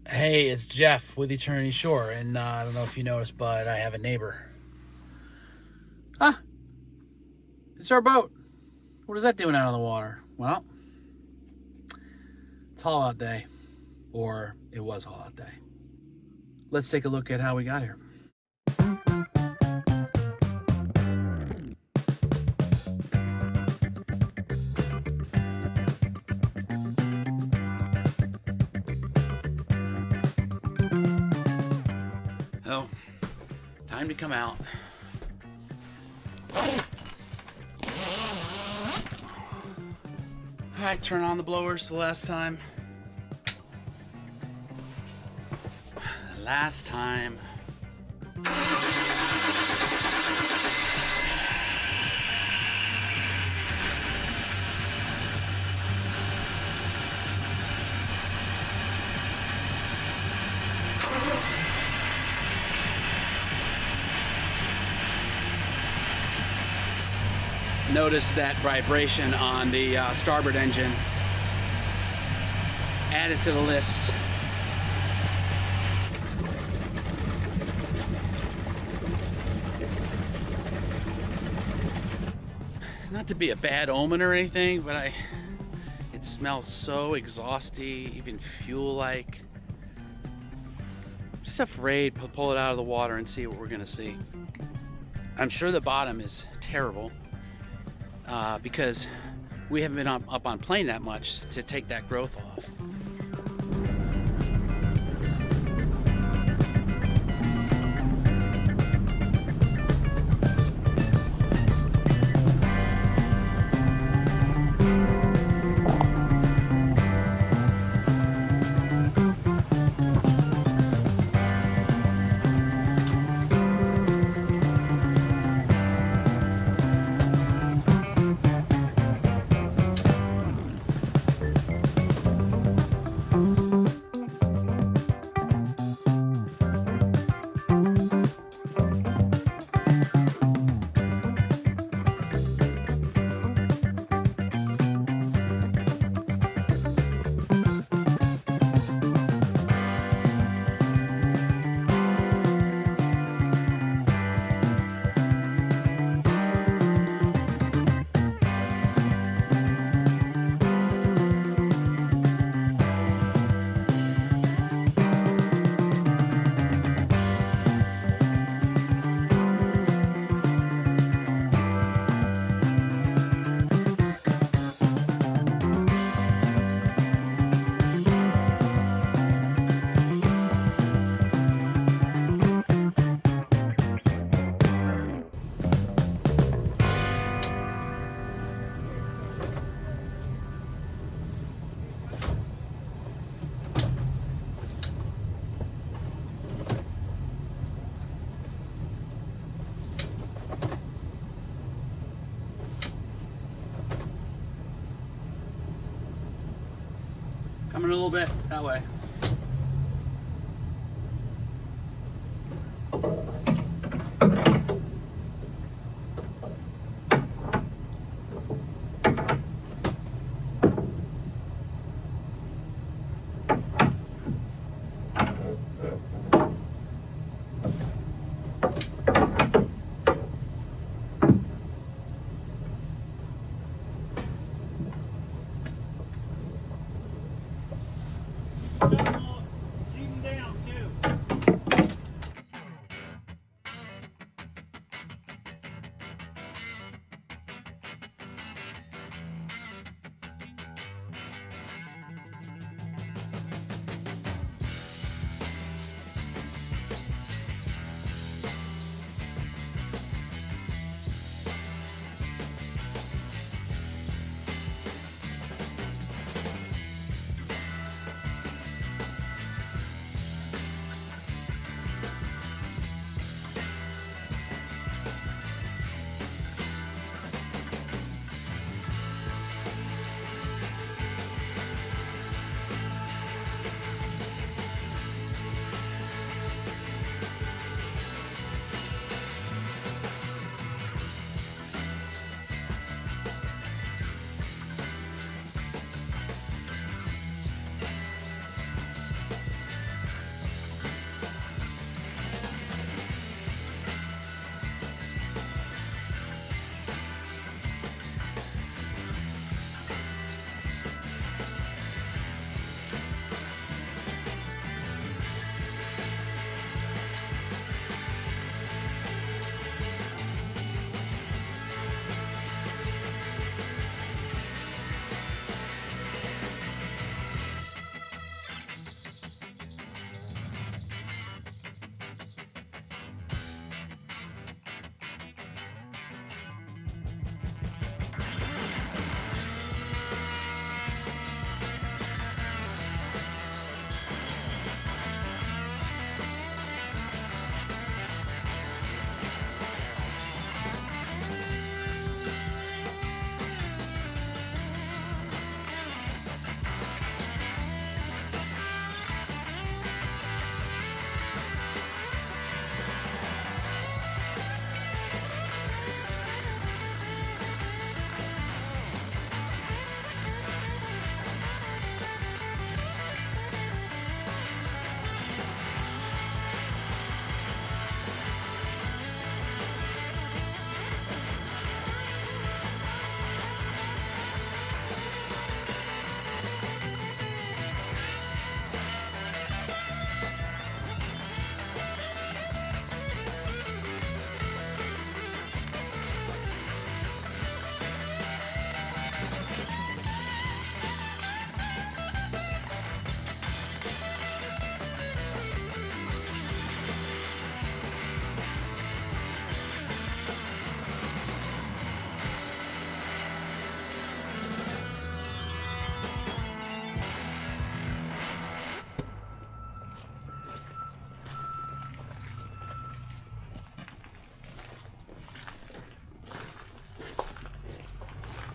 Hey, it's Jeff with Eternity Shore, and I don't know if you noticed, but I have a neighbor. Ah, it's our boat. What is that doing out on the water? Well, it's haul out day, or it was haul out day. Let's take a look at how we got here. Oh, time to come out. Alright, turn on the blowers the last time. Last time. Notice that vibration on the starboard engine. Add it to the list. Not to be a bad omen or anything, but it smells so exhausty, even fuel-like. Just afraid to pull it out of the water and see what we're gonna see. I'm sure the bottom is terrible because we haven't been up on plane that much to take that growth off. Coming a little bit that way.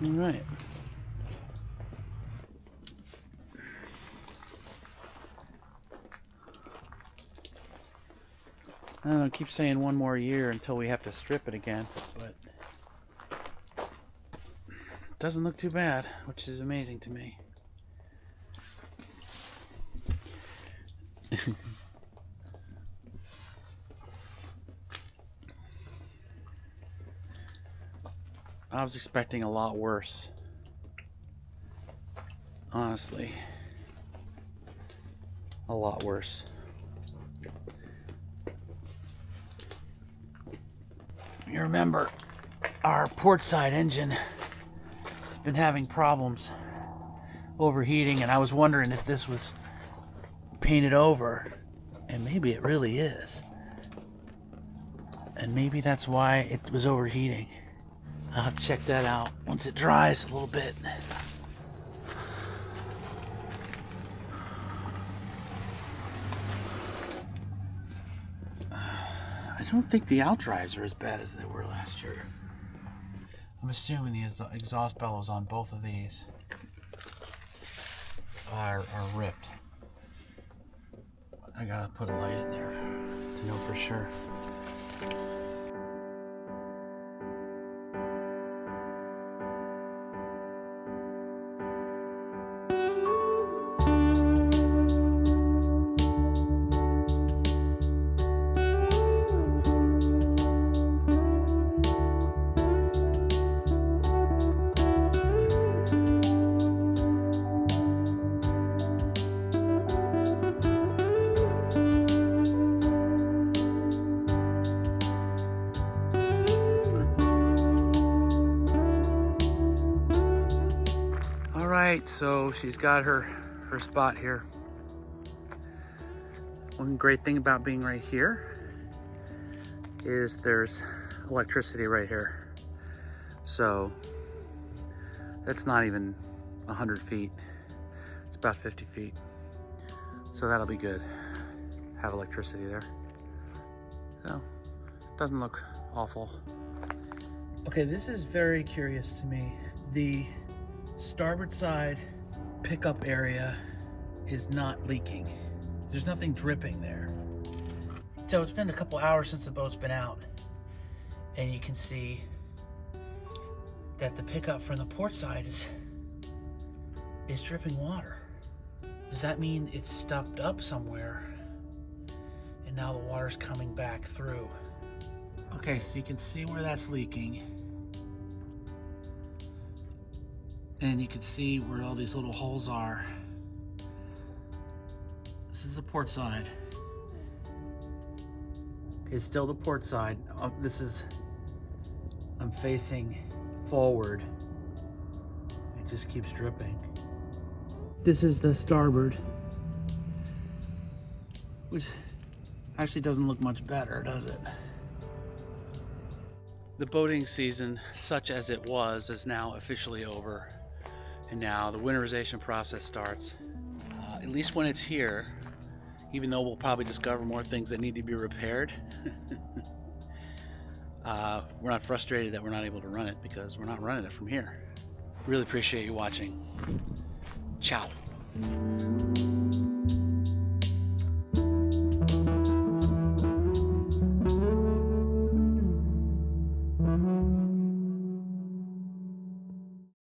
All right. I don't know, I keep saying 1 more year until we have to strip it again, but it doesn't look too bad, which is amazing to me. I was expecting a lot worse, honestly, a lot worse. You remember our port side engine has been having problems overheating, and I was wondering if this was painted over, and maybe it really is, and maybe that's why it was overheating. I'll check that out once it dries a little bit. I don't think the Outdrives are as bad as they were last year. I'm assuming the exhaust bellows on both of these are ripped. I gotta put a light in there to know for sure. Alright, so she's got her spot here. One great thing about being right here is there's electricity right here. So that's not even 100 feet. It's about 50 feet. So that'll be good. Have electricity there. So it doesn't look awful. Okay, this is very curious to me. The starboard side pickup area is not leaking. There's nothing dripping there. So it's been a couple hours since the boat's been out, and you can see that the pickup from the port side is dripping water. Does that mean it's stuffed up somewhere and now the water's coming back through? Okay, so you can see where that's leaking. And you can see where all these little holes are. This is the port side. Okay, still the port side. I'm facing forward. It just keeps dripping. This is the starboard, which actually doesn't look much better, does it? The boating season, such as it was, is now officially over. And now the winterization process starts. At least when it's here, even though we'll probably discover more things that need to be repaired, we're not frustrated that we're not able to run it because we're not running it from here. Really appreciate you watching. Ciao.